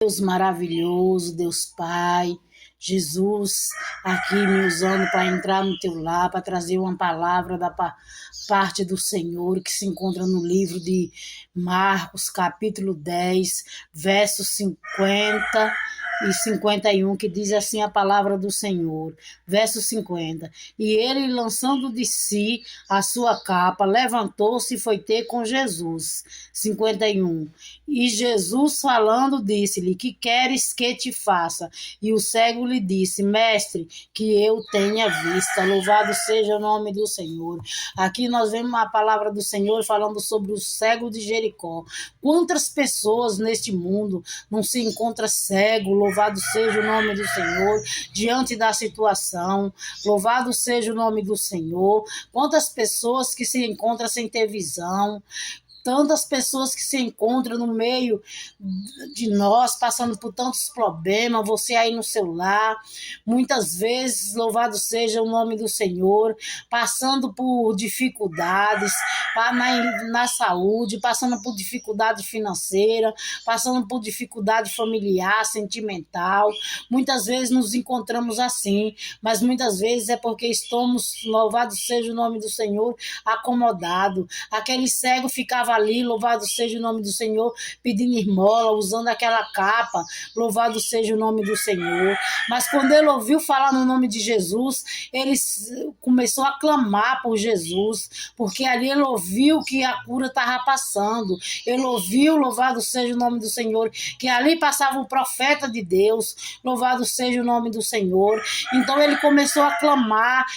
Deus maravilhoso, Deus Pai, Jesus aqui me usando para entrar no teu lar, para trazer uma palavra da parte do Senhor, que se encontra no livro de Marcos, capítulo 10, versos 50 e 51, que diz assim a palavra do Senhor. Verso 50. E ele, lançando de si a sua capa, levantou-se e foi ter com Jesus. 51. E Jesus, falando, disse-lhe: que queres que te faça? E o cego lhe disse: mestre, que eu tenha vista. Louvado seja o nome do Senhor. Aqui nós vemos a palavra do Senhor falando sobre o cego de Jericó. Quantas pessoas neste mundo não se encontram cego? Louvado seja o nome do Senhor, diante da situação. Louvado seja o nome do Senhor. Quantas pessoas que se encontram sem ter visão. Tantas pessoas que se encontram no meio de nós, passando por tantos problemas, você aí no seu lar, muitas vezes, louvado seja o nome do Senhor, passando por dificuldades na saúde, passando por dificuldade financeira, passando por dificuldade familiar, sentimental. Muitas vezes nos encontramos assim, mas muitas vezes é porque estamos, louvado seja o nome do Senhor, acomodados. Aquele cego ficava ali, louvado seja o nome do Senhor, pedindo esmola, usando aquela capa, louvado seja o nome do Senhor. Mas quando ele ouviu falar no nome de Jesus, ele começou a clamar por Jesus, porque ali ele ouviu que a cura estava passando. Ele ouviu, louvado seja o nome do Senhor, que ali passava um profeta de Deus, louvado seja o nome do Senhor. Então ele começou a clamar,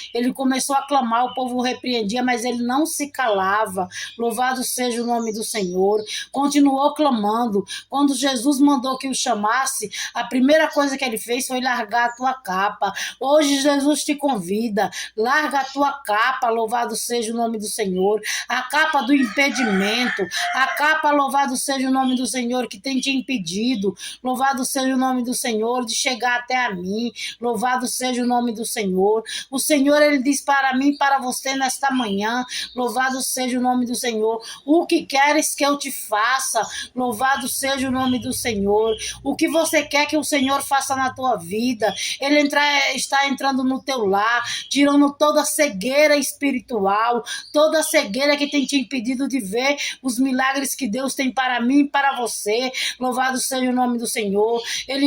o povo o repreendia, mas ele não se calava, louvado seja o nome do Senhor, continuou clamando. Quando Jesus mandou que o chamasse, a primeira coisa que ele fez foi largar a tua capa. Hoje Jesus te convida, larga a tua capa, louvado seja o nome do Senhor, a capa do impedimento, a capa, louvado seja o nome do Senhor, que tem te impedido, louvado seja o nome do Senhor, de chegar até a mim, louvado seja o nome do Senhor. O Senhor, ele diz para mim e para você nesta manhã, louvado seja o nome do Senhor: o que queres que eu te faça? Louvado seja o nome do Senhor. O que você quer que o Senhor faça na tua vida? Ele está entrando no teu lar, tirando toda a cegueira espiritual, toda a cegueira que tem te impedido de ver os milagres que Deus tem para mim e para você. Louvado seja o nome do Senhor.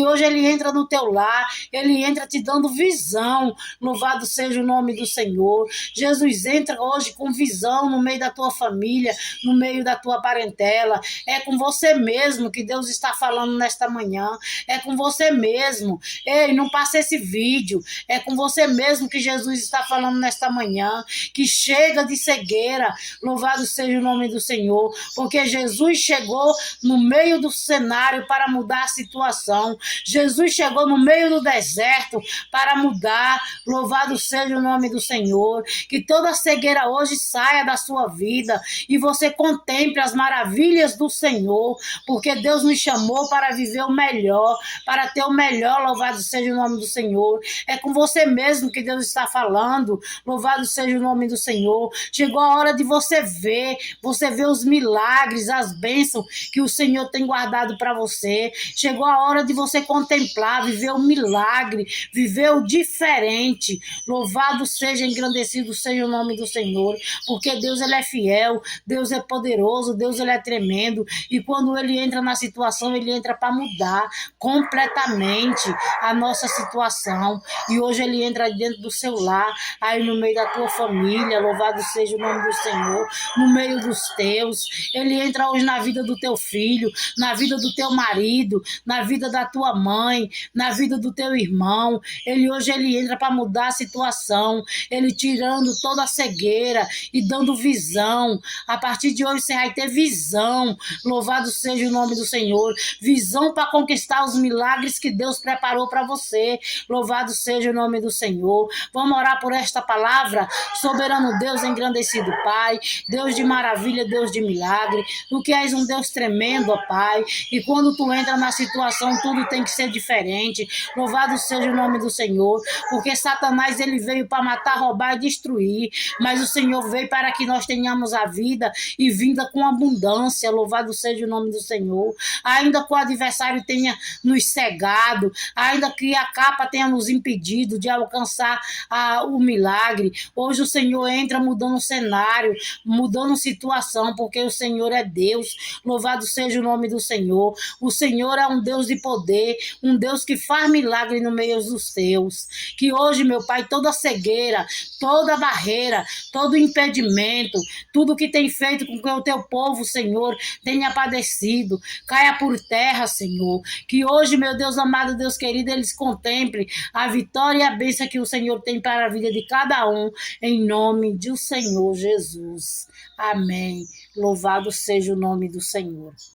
Hoje ele entra no teu lar, ele entra te dando visão. Louvado seja o nome do Senhor. Jesus entra hoje com visão no meio da tua família, no meio da tua parentela. É com você mesmo que Deus está falando nesta manhã. É com você mesmo. Ei, não passa esse vídeo. É com você mesmo que Jesus está falando nesta manhã, que chega de cegueira. Louvado seja o nome do Senhor, porque Jesus chegou no meio do cenário para mudar a situação. Jesus chegou no meio do deserto para mudar. Louvado seja o nome do Senhor. Que toda cegueira hoje saia da sua vida e você contemple as maravilhas do Senhor, porque Deus nos chamou para viver o melhor, para ter o melhor. Louvado seja o nome do Senhor. É com você mesmo que Deus está falando. Louvado seja o nome do Senhor. Chegou a hora de você ver os milagres, as bênçãos que o Senhor tem guardado para você. Chegou a hora de você contemplar, viver o milagre, viver o diferente. Louvado seja, engrandecido seja o nome do Senhor, porque Deus, ele é fiel, Deus é poderoso, Deus, ele é tremendo, e quando ele entra na situação, ele entra para mudar completamente a nossa situação. E hoje ele entra dentro do seu lar, aí no meio da tua família. Louvado seja o nome do Senhor, no meio dos teus. Ele entra hoje na vida do teu filho, na vida do teu marido, na vida da tua mãe, na vida do teu irmão. Hoje ele entra para mudar a situação, ele tirando toda a cegueira e dando visão. A partir de hoje você vai ter visão. Louvado seja o nome do Senhor. Visão para conquistar os milagres que Deus preparou para você. Louvado seja o nome do Senhor. Vamos orar por esta palavra. Soberano Deus, engrandecido Pai, Deus de maravilha, Deus de milagre, tu que és um Deus tremendo, ó Pai, e quando tu entra na situação, tudo tem que ser diferente. Louvado seja o nome do Senhor, porque Satanás, ele veio para matar, roubar e destruir, mas o Senhor veio para que nós tenhamos a vida e ainda com abundância, louvado seja o nome do Senhor, ainda que o adversário tenha nos cegado, ainda que a capa tenha nos impedido de alcançar o milagre, hoje o Senhor entra mudando o cenário, mudando situação, porque o Senhor é Deus, louvado seja o nome do Senhor. O Senhor é um Deus de poder, um Deus que faz milagre no meio dos teus. Que hoje, meu Pai, toda cegueira, toda barreira, todo impedimento, tudo que tem feito com que o teu povo, Senhor, tenha padecido, caia por terra, Senhor. Que hoje, meu Deus amado, Deus querido, eles contemplem a vitória e a bênção que o Senhor tem para a vida de cada um, em nome do Senhor Jesus. Amém. Louvado seja o nome do Senhor.